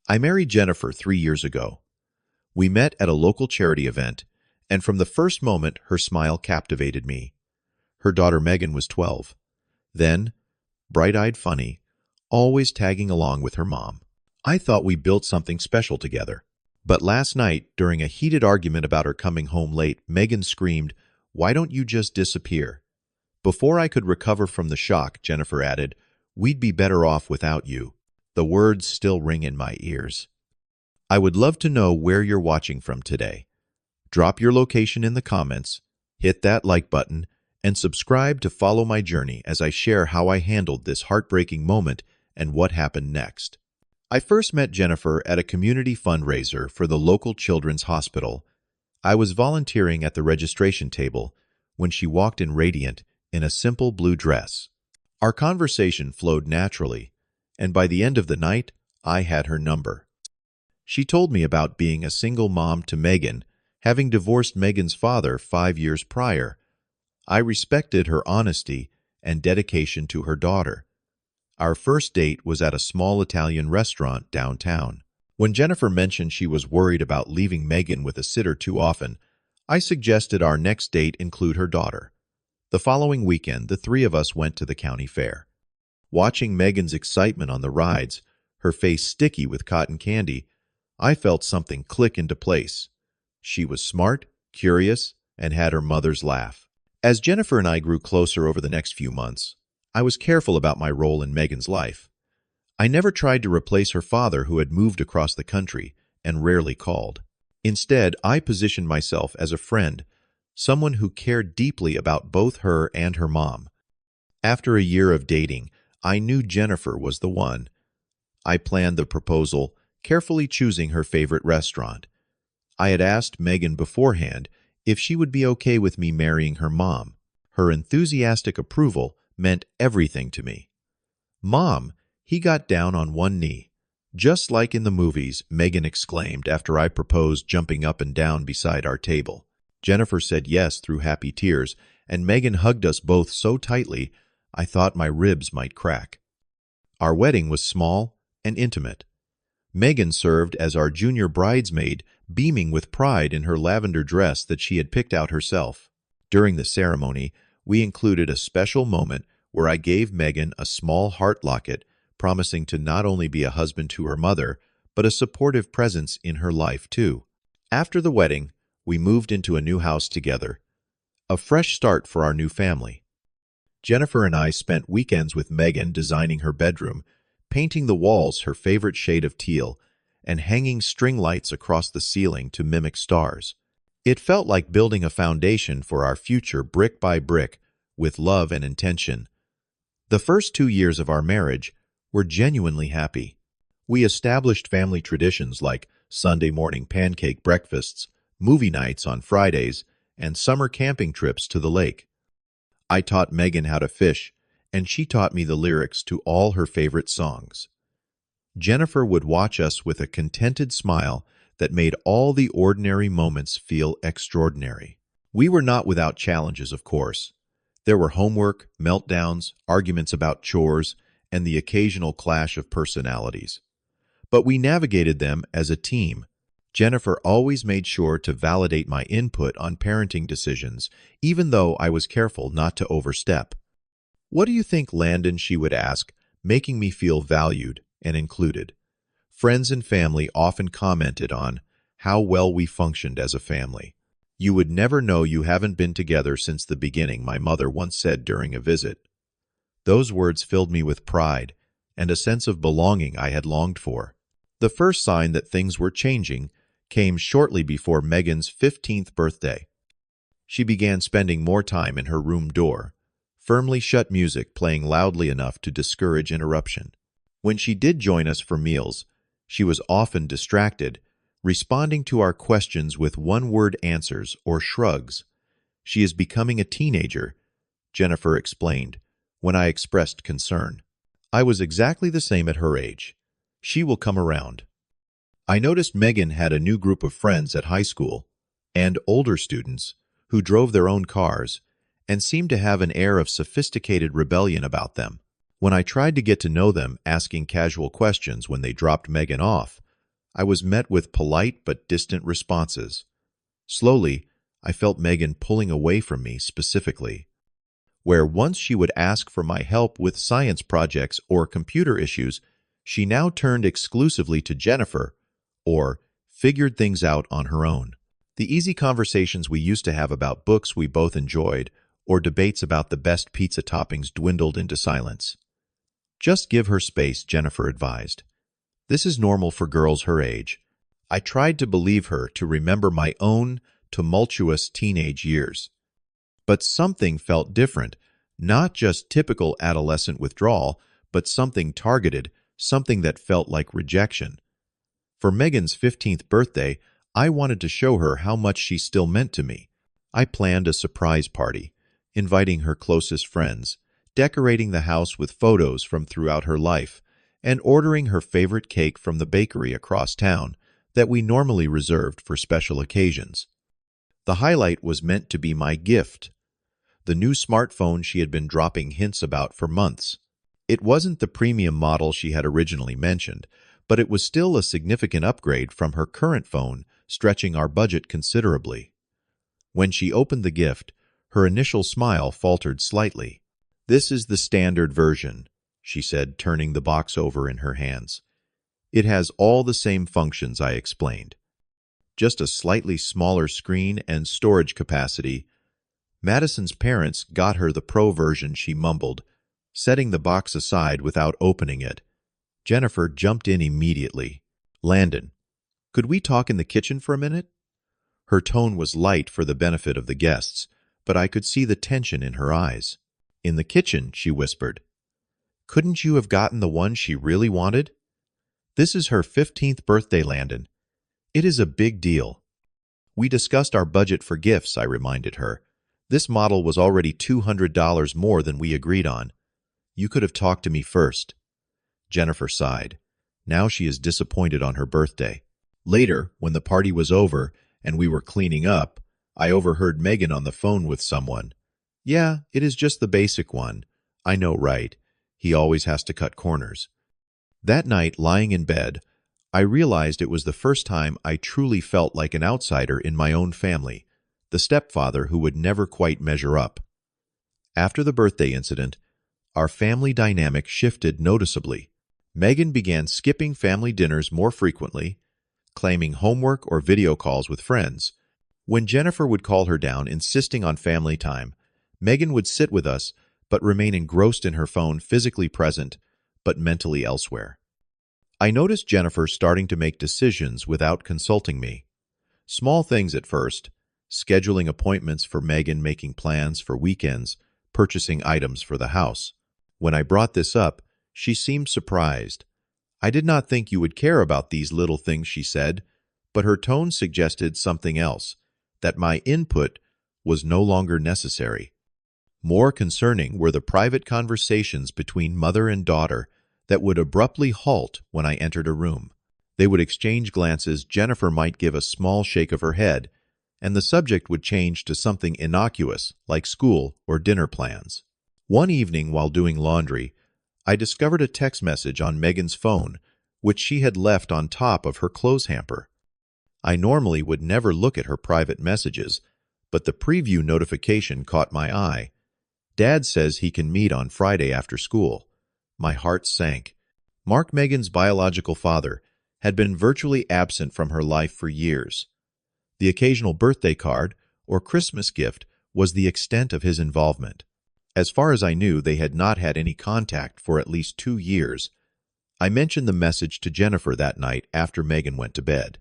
I married Jennifer 3 years ago. We met at a local charity event, and from the first moment, her smile captivated me. Her daughter Megan was 12. Then, bright-eyed funny, always tagging along with her mom. I thought we built something special together. But last night, during a heated argument about her coming home late, Megan screamed, "Why don't you just disappear?" Before I could recover from the shock, Jennifer added, "We'd be better off without you." The words still ring in my ears. I would love to know where you're watching from today. Drop your location in the comments, hit that like button, and subscribe to follow my journey as I share how I handled this heartbreaking moment and what happened next. I first met Jennifer at a community fundraiser for the local children's hospital. I was volunteering at the registration table when she walked in radiant in a simple blue dress. Our conversation flowed naturally, and by the end of the night, I had her number. She told me about being a single mom to Megan, having divorced Megan's father 5 years prior. I respected her honesty and dedication to her daughter. Our first date was at a small Italian restaurant downtown. When Jennifer mentioned she was worried about leaving Megan with a sitter too often, I suggested our next date include her daughter. The following weekend, the three of us went to the county fair. Watching Megan's excitement on the rides, her face sticky with cotton candy, I felt something click into place. She was smart, curious, and had her mother's laugh. As Jennifer and I grew closer over the next few months, I was careful about my role in Megan's life. I never tried to replace her father, who had moved across the country and rarely called. Instead, I positioned myself as a friend, someone who cared deeply about both her and her mom. After a year of dating, I knew Jennifer was the one. I planned the proposal, carefully choosing her favorite restaurant. I had asked Megan beforehand if she would be okay with me marrying her mom. Her enthusiastic approval meant everything to me. "Mom," he got down on one knee. "Just like in the movies," Megan exclaimed after I proposed, jumping up and down beside our table. Jennifer said yes through happy tears, and Megan hugged us both so tightly I thought my ribs might crack. Our wedding was small and intimate. Megan served as our junior bridesmaid, beaming with pride in her lavender dress that she had picked out herself. During the ceremony, we included a special moment where I gave Megan a small heart locket, promising to not only be a husband to her mother, but a supportive presence in her life too. After the wedding, we moved into a new house together, a fresh start for our new family. Jennifer and I spent weekends with Megan designing her bedroom, painting the walls her favorite shade of teal, and hanging string lights across the ceiling to mimic stars. It felt like building a foundation for our future brick by brick, with love and intention. The first 2 years of our marriage were genuinely happy. We established family traditions like Sunday morning pancake breakfasts, movie nights on Fridays, and summer camping trips to the lake. I taught Megan how to fish, and she taught me the lyrics to all her favorite songs. Jennifer would watch us with a contented smile that made all the ordinary moments feel extraordinary. We were not without challenges, of course. There were homework, meltdowns, arguments about chores, and the occasional clash of personalities. But we navigated them as a team. Jennifer always made sure to validate my input on parenting decisions, even though I was careful not to overstep. "What do you think, Landon?" she would ask, making me feel valued and included. Friends and family often commented on how well we functioned as a family. "You would never know you haven't been together since the beginning," my mother once said during a visit. Those words filled me with pride and a sense of belonging I had longed for. The first sign that things were changing came shortly before Megan's 15th birthday. She began spending more time in her room door, firmly shut music playing loudly enough to discourage interruption. When she did join us for meals, she was often distracted, responding to our questions with one-word answers or shrugs. "She is becoming a teenager," Jennifer explained, when I expressed concern. "I was exactly the same at her age. She will come around." I noticed Megan had a new group of friends at high school, and older students who drove their own cars and seemed to have an air of sophisticated rebellion about them. When I tried to get to know them, asking casual questions when they dropped Megan off, I was met with polite but distant responses. Slowly, I felt Megan pulling away from me specifically. Where once she would ask for my help with science projects or computer issues, she now turned exclusively to Jennifer, or figured things out on her own. The easy conversations we used to have about books we both enjoyed, or debates about the best pizza toppings dwindled into silence. Just give her space, Jennifer advised. This is normal for girls her age. I tried to believe her to remember my own tumultuous teenage years. But something felt different, not just typical adolescent withdrawal, but something targeted, something that felt like rejection. For Megan's 15th birthday, I wanted to show her how much she still meant to me. I planned a surprise party, inviting her closest friends, decorating the house with photos from throughout her life, and ordering her favorite cake from the bakery across town that we normally reserved for special occasions. The highlight was meant to be my gift, the new smartphone she had been dropping hints about for months. It wasn't the premium model she had originally mentioned, but it was still a significant upgrade from her current phone, stretching our budget considerably. When she opened the gift, her initial smile faltered slightly. "This is the standard version," she said, turning the box over in her hands. "It has all the same functions," I explained. "Just a slightly smaller screen and storage capacity." Madison's parents got her the Pro version, she mumbled, setting the box aside without opening it. Jennifer jumped in immediately. "Landon, could we talk in the kitchen for a minute?" Her tone was light for the benefit of the guests, but I could see the tension in her eyes. "In the kitchen," she whispered. "Couldn't you have gotten the one she really wanted?" "This is her 15th birthday, Landon. It is a big deal." "We discussed our budget for gifts," I reminded her. "This model was already $200 more than we agreed on. You could have talked to me first." Jennifer sighed. Now she is disappointed on her birthday. Later, when the party was over and we were cleaning up, I overheard Megan on the phone with someone. "Yeah, it is just the basic one. I know, right? He always has to cut corners." That night, lying in bed, I realized it was the first time I truly felt like an outsider in my own family, the stepfather who would never quite measure up. After the birthday incident, our family dynamic shifted noticeably. Megan began skipping family dinners more frequently, claiming homework or video calls with friends. When Jennifer would call her down, insisting on family time, Megan would sit with us but remain engrossed in her phone, physically present but mentally elsewhere. I noticed Jennifer starting to make decisions without consulting me. Small things at first, scheduling appointments for Megan, making plans for weekends, purchasing items for the house. When I brought this up, she seemed surprised. "I did not think you would care about these little things," she said, but her tone suggested something else, that my input was no longer necessary. More concerning were the private conversations between mother and daughter that would abruptly halt when I entered a room. They would exchange glances, Jennifer might give a small shake of her head, and the subject would change to something innocuous, like school or dinner plans. One evening while doing laundry, I discovered a text message on Megan's phone, which she had left on top of her clothes hamper. I normally would never look at her private messages, but the preview notification caught my eye. "Dad says he can meet on Friday after school." My heart sank. Mark, Megan's biological father, had been virtually absent from her life for years. The occasional birthday card or Christmas gift was the extent of his involvement. As far as I knew, they had not had any contact for at least 2 years. I mentioned the message to Jennifer that night after Megan went to bed.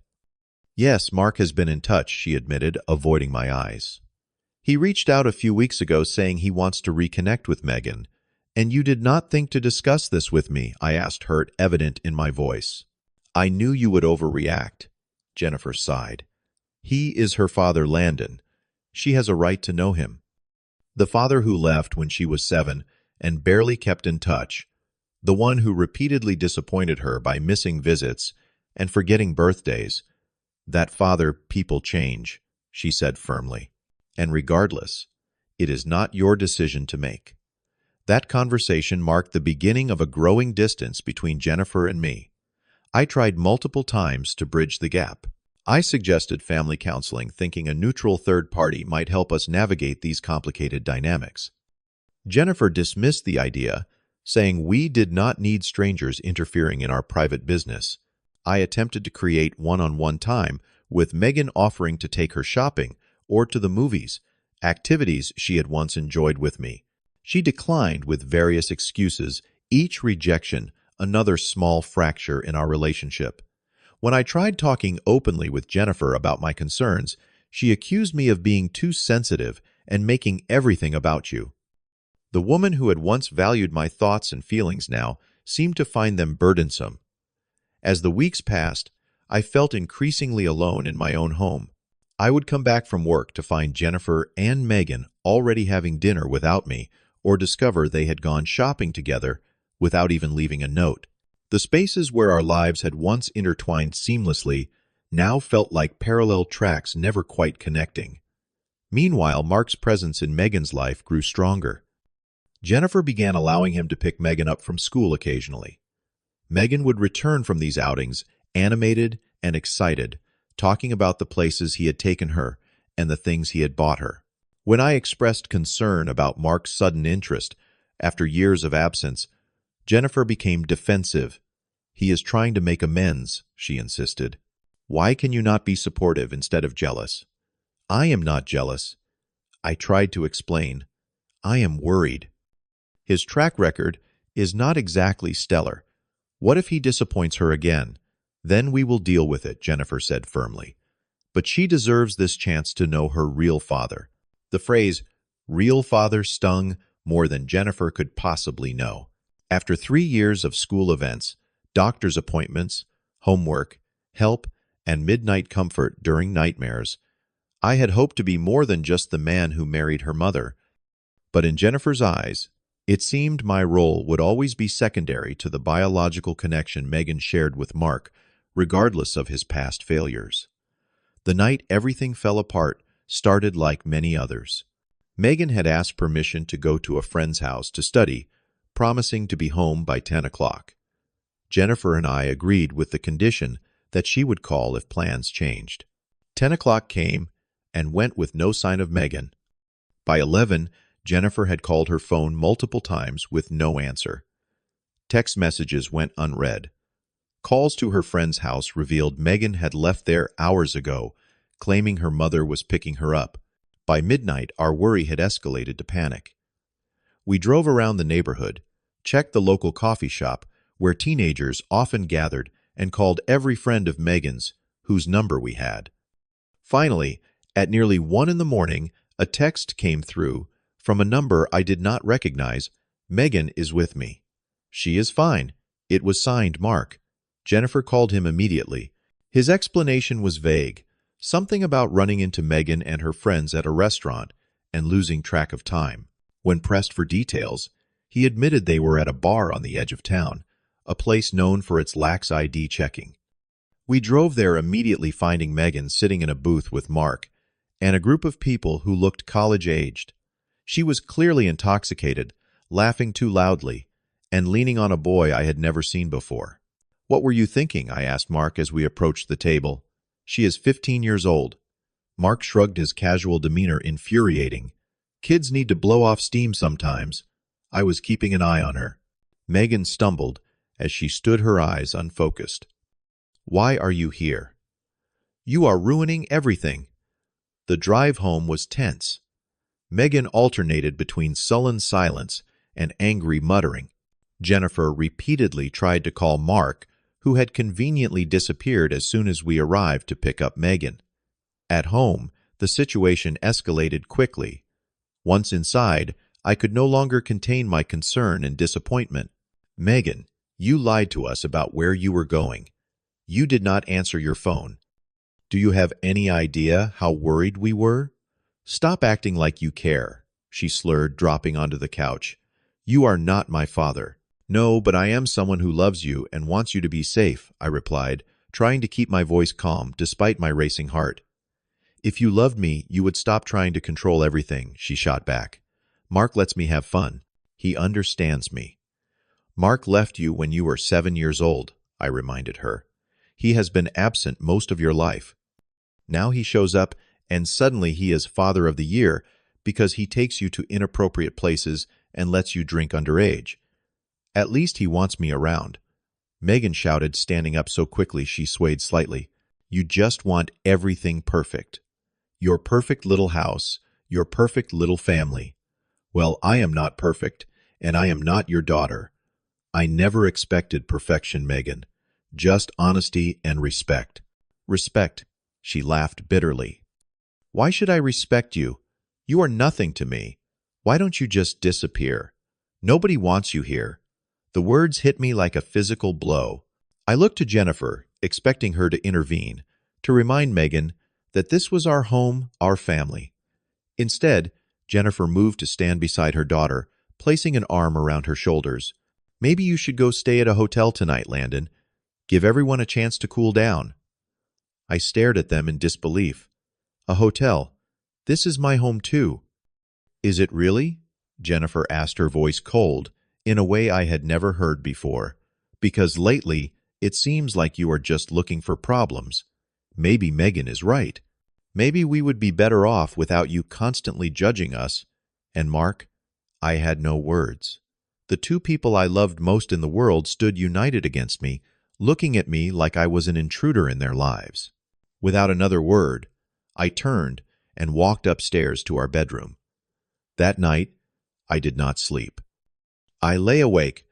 "Yes, Mark has been in touch," she admitted, avoiding my eyes. "He reached out a few weeks ago saying he wants to reconnect with Megan. And you did not think to discuss this with me?" I asked, hurt evident in my voice. "I knew you would overreact," Jennifer sighed. "He is her father, Landon. She has a right to know him. The father who left when she was 7 and barely kept in touch, the one who repeatedly disappointed her by missing visits and forgetting birthdays. That father, people change," she said firmly. "And regardless, it is not your decision to make." That conversation marked the beginning of a growing distance between Jennifer and me. I tried multiple times to bridge the gap. I suggested family counseling, thinking a neutral third party might help us navigate these complicated dynamics. Jennifer dismissed the idea, saying we did not need strangers interfering in our private business. I attempted to create one-on-one time, with Megan offering to take her shopping or to the movies, activities she had once enjoyed with me. She declined with various excuses, each rejection another small fracture in our relationship. When I tried talking openly with Jennifer about my concerns, she accused me of being too sensitive and making everything about you. The woman who had once valued my thoughts and feelings now seemed to find them burdensome. As the weeks passed, I felt increasingly alone in my own home. I would come back from work to find Jennifer and Megan already having dinner without me, or discover they had gone shopping together without even leaving a note. The spaces where our lives had once intertwined seamlessly now felt like parallel tracks never quite connecting. Meanwhile, Mark's presence in Megan's life grew stronger. Jennifer began allowing him to pick Megan up from school occasionally. Megan would return from these outings, animated and excited, talking about the places he had taken her and the things he had bought her. When I expressed concern about Mark's sudden interest after years of absence, Jennifer became defensive. "He is trying to make amends," she insisted. "Why can you not be supportive instead of jealous?" "I am not jealous." I tried to explain. "I am worried." His track record is not exactly stellar. What if he disappoints her again? Then we will deal with it, Jennifer said firmly. But she deserves this chance to know her real father. The phrase, real father, stung more than Jennifer could possibly know. After 3 years of school events, doctor's appointments, homework, help, and midnight comfort during nightmares, I had hoped to be more than just the man who married her mother. But in Jennifer's eyes, it seemed my role would always be secondary to the biological connection Megan shared with Mark, regardless of his past failures. The night everything fell apart started like many others. Megan had asked permission to go to a friend's house to study, promising to be home by 10 o'clock. Jennifer and I agreed with the condition that she would call if plans changed. 10 o'clock came and went with no sign of Megan. By 11, Jennifer had called her phone multiple times with no answer. Text messages went unread. Calls to her friend's house revealed Megan had left there hours ago, claiming her mother was picking her up. By midnight, our worry had escalated to panic. We drove around the neighborhood, checked the local coffee shop, where teenagers often gathered, and called every friend of Megan's whose number we had. Finally, at nearly 1 in the morning, a text came through from a number I did not recognize. "Megan is with me." "She is fine." It was signed Mark. Jennifer called him immediately. His explanation was vague, something about running into Megan and her friends at a restaurant and losing track of time. When pressed for details, he admitted they were at a bar on the edge of town, a place known for its lax ID checking. We drove there immediately, finding Megan sitting in a booth with Mark and a group of people who looked college-aged. She was clearly intoxicated, laughing too loudly, and leaning on a boy I had never seen before. "What were you thinking?" I asked Mark as we approached the table. "She is 15 years old." Mark shrugged, his casual demeanor infuriating. "Kids need to blow off steam sometimes." I was keeping an eye on her. Megan stumbled as she stood, her eyes unfocused. "Why are you here?" "You are ruining everything." The drive home was tense. Megan alternated between sullen silence and angry muttering. Jennifer repeatedly tried to call Mark, who had conveniently disappeared as soon as we arrived to pick up Megan. At home, the situation escalated quickly. Once inside, I could no longer contain my concern and disappointment. "Megan, you lied to us about where you were going. You did not answer your phone. Do you have any idea how worried we were?" "Stop acting like you care," she slurred, dropping onto the couch. "You are not my father." "No, but I am someone who loves you and wants you to be safe," I replied, trying to keep my voice calm despite my racing heart. "If you loved me, you would stop trying to control everything," she shot back. "Mark lets me have fun. He understands me." "Mark left you when you were 7 years old," I reminded her. He has been absent most of your life. Now he shows up, and suddenly he is Father of the Year because he takes you to inappropriate places and lets you drink underage. At least he wants me around. Megan shouted, standing up so quickly she swayed slightly. You just want everything perfect. Your perfect little house, your perfect little family. Well, I am not perfect, and I am not your daughter. I never expected perfection, Megan. Just honesty and respect. Respect, she laughed bitterly. Why should I respect you? You are nothing to me. Why don't you just disappear? Nobody wants you here. The words hit me like a physical blow. I looked to Jennifer, expecting her to intervene, to remind Megan that this was our home, our family. Instead, Jennifer moved to stand beside her daughter, placing an arm around her shoulders. Maybe you should go stay at a hotel tonight, Landon. Give everyone a chance to cool down. I stared at them in disbelief. A hotel. This is my home too. Is it really? Jennifer asked, her voice cold, in a way I had never heard before. Because lately, it seems like you are just looking for problems. Maybe Megan is right. Maybe we would be better off without you constantly judging us. And Mark, I had no words. The two people I loved most in the world stood united against me, looking at me like I was an intruder in their lives. Without another word, I turned and walked upstairs to our bedroom. That night, I did not sleep. I lay awake,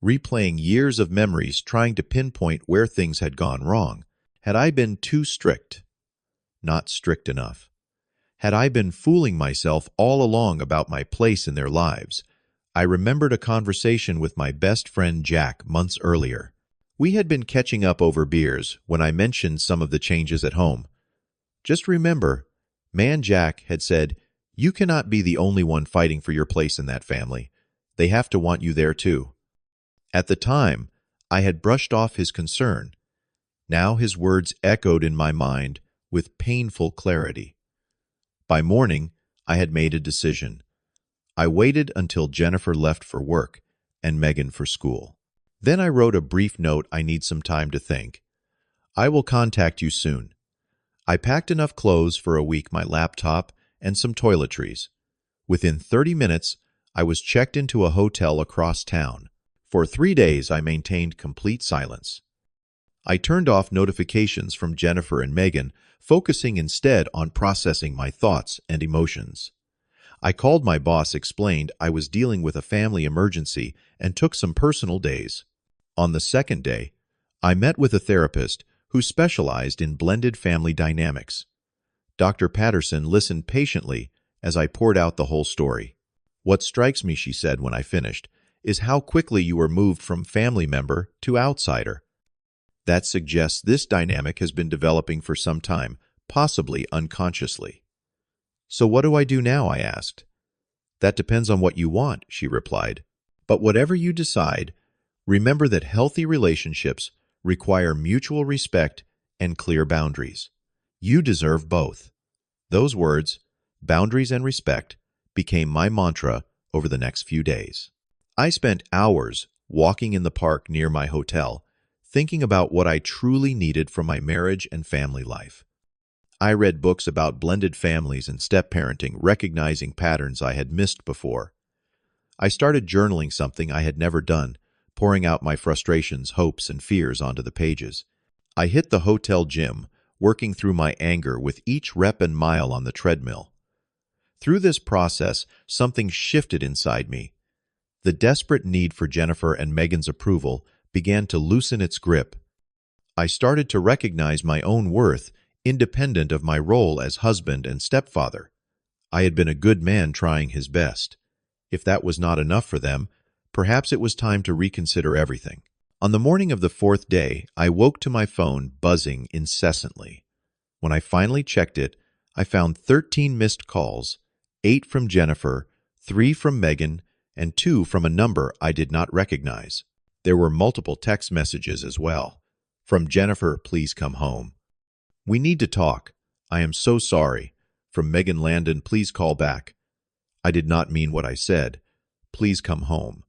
replaying years of memories, trying to pinpoint where things had gone wrong. Had I been too strict? Not strict enough. Had I been fooling myself all along about my place in their lives? I remembered a conversation with my best friend Jack months earlier. We had been catching up over beers when I mentioned some of the changes at home. Just remember, Man Jack had said, you cannot be the only one fighting for your place in that family. They have to want you there too. At the time, I had brushed off his concern. Now his words echoed in my mind with painful clarity. By morning, I had made a decision. I waited until Jennifer left for work and Megan for school. Then I wrote a brief note, I need some time to think. I will contact you soon. I packed enough clothes for a week, my laptop, and some toiletries. Within 30 minutes, I was checked into a hotel across town. For 3 days, I maintained complete silence. I turned off notifications from Jennifer and Megan, focusing instead on processing my thoughts and emotions. I called my boss, explained I was dealing with a family emergency, and took some personal days. On the second day, I met with a therapist who specialized in blended family dynamics. Dr. Patterson listened patiently as I poured out the whole story. What strikes me, she said when I finished, is how quickly you were moved from family member to outsider. That suggests this dynamic has been developing for some time, possibly unconsciously. So what do I do now? I asked. That depends on what you want, she replied. But whatever you decide, remember that healthy relationships require mutual respect and clear boundaries. You deserve both. Those words, boundaries and respect, became my mantra over the next few days. I spent hours walking in the park near my hotel, thinking about what I truly needed from my marriage and family life. I read books about blended families and step-parenting, recognizing patterns I had missed before. I started journaling, something I had never done, pouring out my frustrations, hopes, and fears onto the pages. I hit the hotel gym, working through my anger with each rep and mile on the treadmill. Through this process, something shifted inside me. The desperate need for Jennifer and Megan's approval began to loosen its grip. I started to recognize my own worth, independent of my role as husband and stepfather. I had been a good man trying his best. If that was not enough for them, perhaps it was time to reconsider everything. On the morning of the 4th day, I woke to my phone buzzing incessantly. When I finally checked it, I found 13 missed calls, 8 from Jennifer, 3 from Megan, and 2 from a number I did not recognize. There were multiple text messages as well. From Jennifer, please come home. We need to talk. I am so sorry. From Megan, Landon, please call back. I did not mean what I said. Please come home.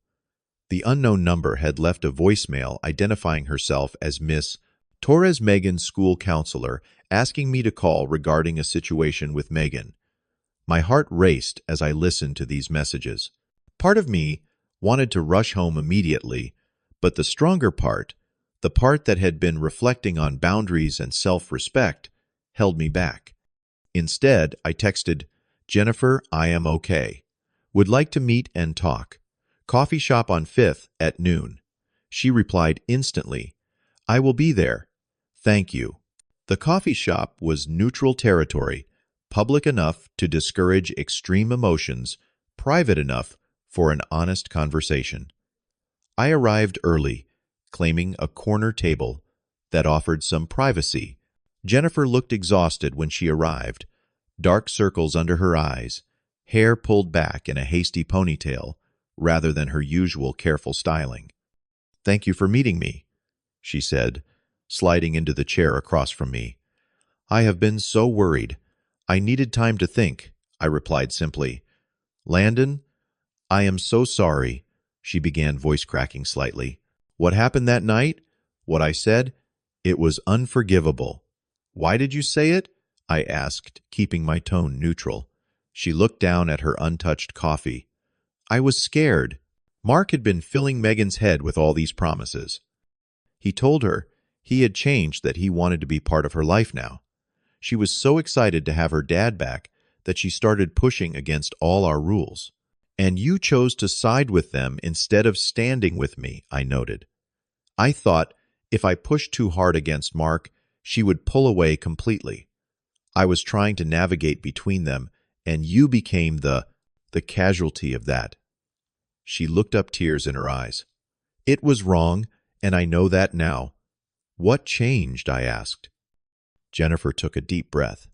The unknown number had left a voicemail identifying herself as Miss Torres, Megan's school counselor, asking me to call regarding a situation with Megan. My heart raced as I listened to these messages. Part of me wanted to rush home immediately, but the stronger part, the part that had been reflecting on boundaries and self-respect, held me back. Instead, I texted, "Jennifer, I am okay. Would like to meet and talk. Coffee shop on 5th at noon." She replied instantly, "I will be there. Thank you." The coffee shop was neutral territory, public enough to discourage extreme emotions, private enough for an honest conversation. I arrived early, claiming a corner table that offered some privacy. Jennifer looked exhausted when she arrived, dark circles under her eyes, hair pulled back in a hasty ponytail rather than her usual careful styling. "Thank you for meeting me," she said, sliding into the chair across from me. "I have been so worried. I needed time to think," I replied simply. "Landon, I am so sorry," she began, voice cracking slightly. "What happened that night? What I said? It was unforgivable." "Why did you say it?" I asked, keeping my tone neutral. She looked down at her untouched coffee. "I was scared." Mark had been filling Megan's head with all these promises. He told her he had changed, that he wanted to be part of her life now. She was so excited to have her dad back that she started pushing against all our rules. "And you chose to side with them instead of standing with me," I noted. "I thought if I pushed too hard against Mark, she would pull away completely. I was trying to navigate between them, and you became the casualty of that." She looked up, tears in her eyes. "It was wrong, and I know that now." "What changed?" I asked. Jennifer took a deep breath.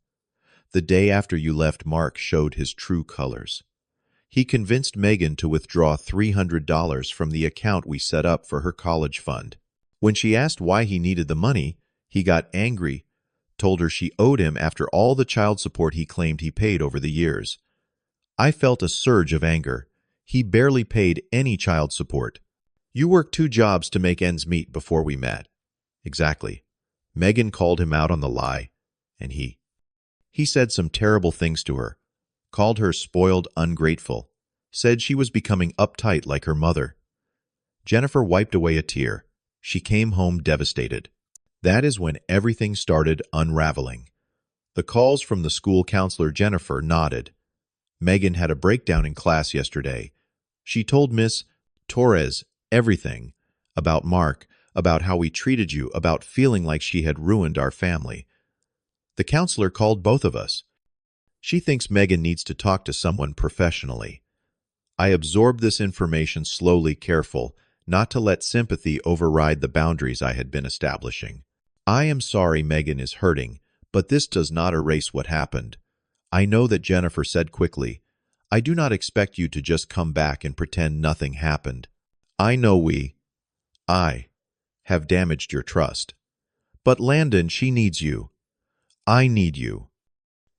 "The day after you left, Mark showed his true colors. He convinced Megan to withdraw $300 from the account we set up for her college fund. When she asked why he needed the money, he got angry, told her she owed him after all the child support he claimed he paid over the years. I felt a surge of anger. He barely paid any child support. You worked 2 jobs to make ends meet before we met." Exactly. Megan called him out on the lie, and he said some terrible things to her, called her spoiled, ungrateful, said she was becoming uptight like her mother. Jennifer wiped away a tear. She came home devastated. That is when everything started unraveling. The calls from the school counselor. Jennifer nodded. "Megan had a breakdown in class yesterday. She told Miss Torres everything about Mark, about how we treated you, about feeling like she had ruined our family. The counselor called both of us. She thinks Megan needs to talk to someone professionally." I absorbed this information slowly, careful not to let sympathy override the boundaries I had been establishing. "I am sorry Megan is hurting, but this does not erase what happened. I know that," Jennifer said quickly. "I do not expect you to just come back and pretend nothing happened. I know I have damaged your trust. But Landon, she needs you. I need you.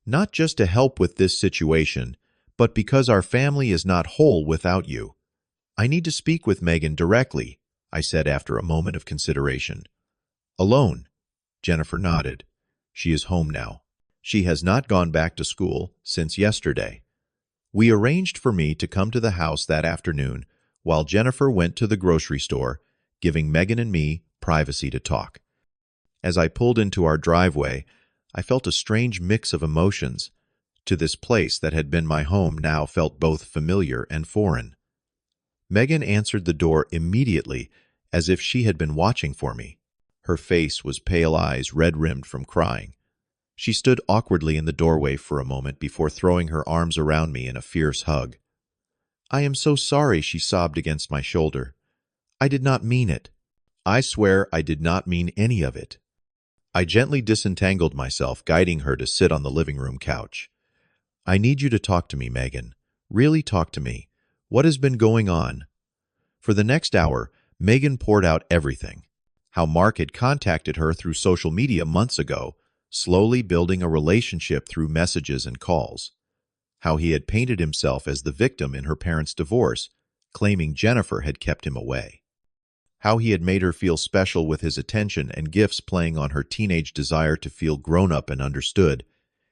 Not just to help with this situation, but because our family is not whole without you. I need to speak with Megan directly," I said after a moment of consideration. "Alone?" Jennifer nodded. "She is home now. She has not gone back to school since yesterday." We arranged for me to come to the house that afternoon while Jennifer went to the grocery store, giving Megan and me privacy to talk. As I pulled into our driveway, I felt a strange mix of emotions. To this place that had been my home now felt both familiar and foreign. Megan answered the door immediately, as if she had been watching for me. Her face was pale, eyes red-rimmed from crying. She stood awkwardly in the doorway for a moment before throwing her arms around me in a fierce hug. "I am so sorry," she sobbed against my shoulder. "I did not mean it. I swear I did not mean any of it." I gently disentangled myself, guiding her to sit on the living room couch. "I need you to talk to me, Megan. Really talk to me. What has been going on?" For the next hour, Megan poured out everything. How Mark had contacted her through social media months ago, slowly building a relationship through messages and calls. How he had painted himself as the victim in her parents' divorce, claiming Jennifer had kept him away. How he had made her feel special with his attention and gifts playing on her teenage desire to feel grown-up and understood.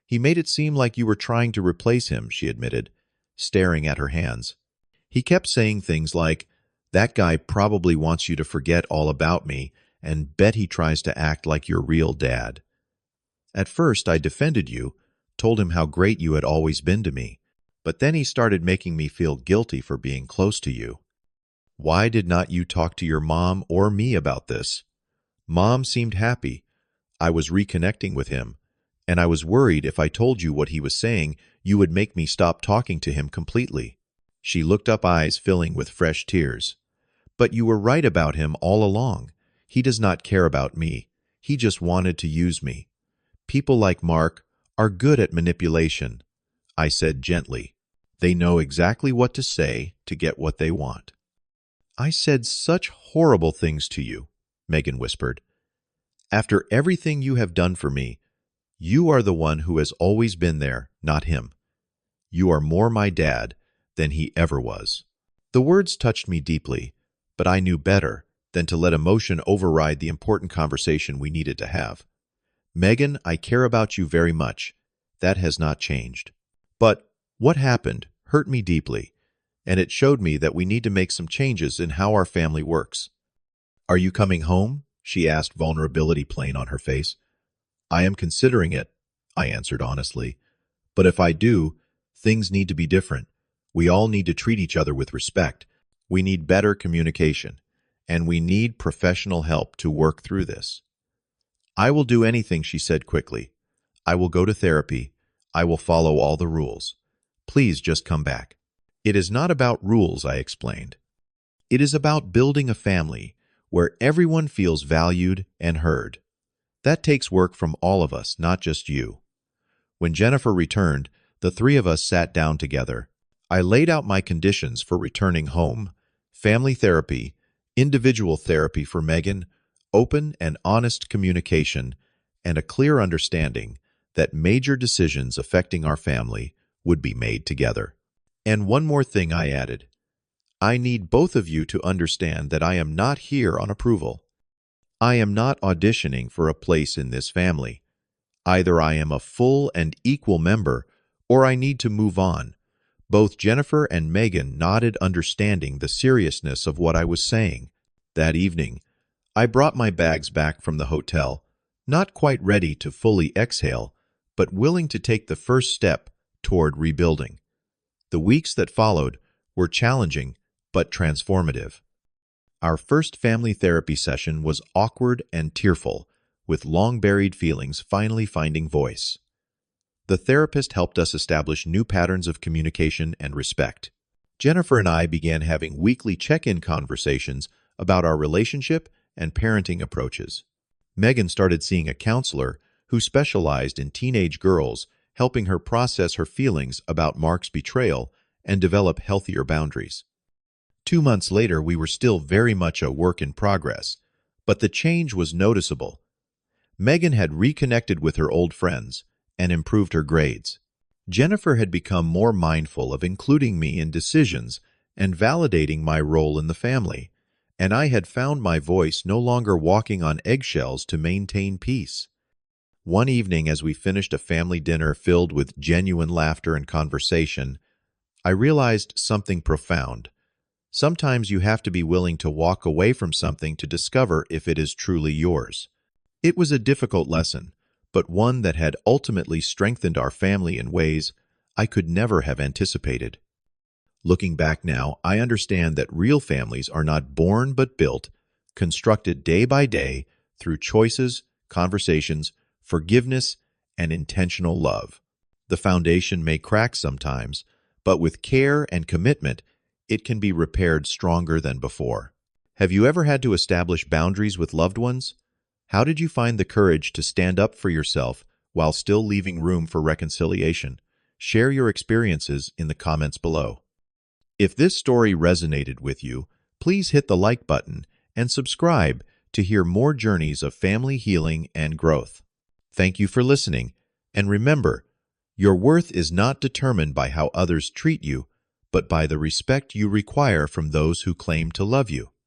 He made it seem like you were trying to replace him, she admitted, staring at her hands. He kept saying things like, "That guy probably wants you to forget all about me, and bet he tries to act like your real dad." At first, I defended you, told him how great you had always been to me, but then he started making me feel guilty for being close to you. Why did not you talk to your mom or me about this? Mom seemed happy. I was reconnecting with him, and I was worried if I told you what he was saying, you would make me stop talking to him completely. She looked up, eyes filling with fresh tears. But you were right about him all along. He does not care about me. He just wanted to use me. People like Mark are good at manipulation, I said gently. They know exactly what to say to get what they want. I said such horrible things to you, Megan whispered. After everything you have done for me, you are the one who has always been there, not him. You are more my dad than he ever was. The words touched me deeply, but I knew better than to let emotion override the important conversation we needed to have. Megan, I care about you very much. That has not changed. But what happened hurt me deeply, and it showed me that we need to make some changes in how our family works. Are you coming home? She asked, vulnerability plain on her face. I am considering it, I answered honestly. But if I do, things need to be different. We all need to treat each other with respect. We need better communication, and we need professional help to work through this. I will do anything, she said quickly. I will go to therapy. I will follow all the rules. Please just come back. It is not about rules, I explained. It is about building a family where everyone feels valued and heard. That takes work from all of us, not just you. When Jennifer returned, the three of us sat down together. I laid out my conditions for returning home: family therapy, individual therapy for Megan, open and honest communication, and a clear understanding that major decisions affecting our family would be made together. And one more thing, I added. I need both of you to understand that I am not here on approval. I am not auditioning for a place in this family. Either I am a full and equal member, or I need to move on. Both Jennifer and Megan nodded, understanding the seriousness of what I was saying. That evening, I brought my bags back from the hotel, not quite ready to fully exhale, but willing to take the first step toward rebuilding. The weeks that followed were challenging but transformative. Our first family therapy session was awkward and tearful, with long-buried feelings finally finding voice. The therapist helped us establish new patterns of communication and respect. Jennifer and I began having weekly check-in conversations about our relationship and parenting approaches. Megan started seeing a counselor who specialized in teenage girls, helping her process her feelings about Mark's betrayal and develop healthier boundaries. 2 months later, we were still very much a work in progress, but the change was noticeable. Megan had reconnected with her old friends and improved her grades. Jennifer had become more mindful of including me in decisions and validating my role in the family, and I had found my voice, no longer walking on eggshells to maintain peace. One evening, as we finished a family dinner filled with genuine laughter and conversation, I realized something profound. Sometimes you have to be willing to walk away from something to discover if it is truly yours. It was a difficult lesson, but one that had ultimately strengthened our family in ways I could never have anticipated. Looking back now, I understand that real families are not born but built, constructed day by day through choices, conversations, forgiveness, and intentional love. The foundation may crack sometimes, but with care and commitment, it can be repaired stronger than before. Have you ever had to establish boundaries with loved ones? How did you find the courage to stand up for yourself while still leaving room for reconciliation? Share your experiences in the comments below. If this story resonated with you, please hit the like button and subscribe to hear more journeys of family healing and growth. Thank you for listening, and remember, your worth is not determined by how others treat you, but by the respect you require from those who claim to love you.